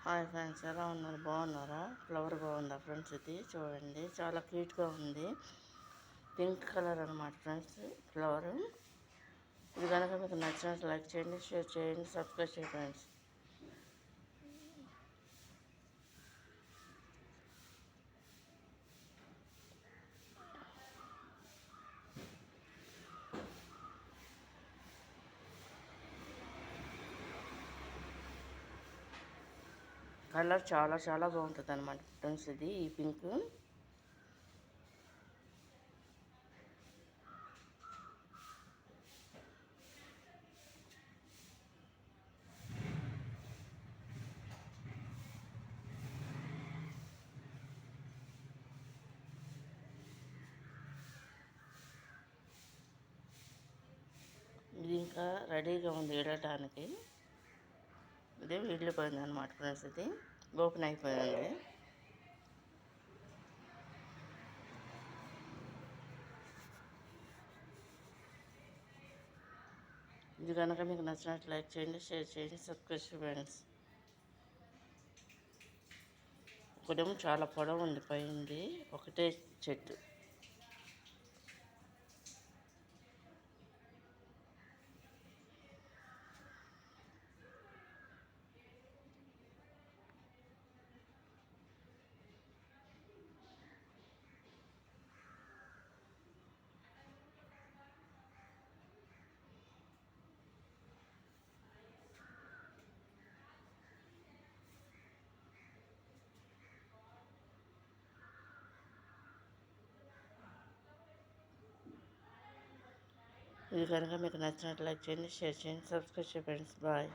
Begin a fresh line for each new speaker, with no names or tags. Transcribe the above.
Hi friends, ఎలా ఉన్నారు? బాగున్నారా? ఫ్లవర్ బాగుందా ఫ్రెండ్స్? ఇది చూడండి, చాలా క్యూట్గా ఉంది. పింక్ కలర్ అనమాట ఫ్రెండ్స్ ఫ్లవర్. ఇది కనుక మీకు నచ్చినట్టు లైక్ చేయండి, షేర్ చేయండి, సబ్స్క్రైబ్ చేయండి ఫ్రెండ్స్. కలర్ చాలా చాలా బాగుంటుంది అనమాట ఫ్రెండ్స్. ఇది ఈ పింక్ ఇది ఇంకా రెడీగా ఉంది ఇడటానికి. ఇది వెళ్ళిపోయింది అనమాట ఫ్రెండ్స్. ఇది ఓపెన్ అయిపోయింది. ఇది కనుక మీకు నచ్చినట్టు లైక్ చేయండి, షేర్ చేయండి, సబ్స్క్రైబ్ ఫ్రెండ్స్. ఇక్కడేమో చాలా పొడవు ఉంది పైంది, ఒకటే చెట్టు. ఇది కనుక మీకు నచ్చినట్టు లైక్ చేయండి, షేర్ చేయండి, సబ్స్క్రైబ్ చేయండి ఫ్రెండ్స్. బాయ్.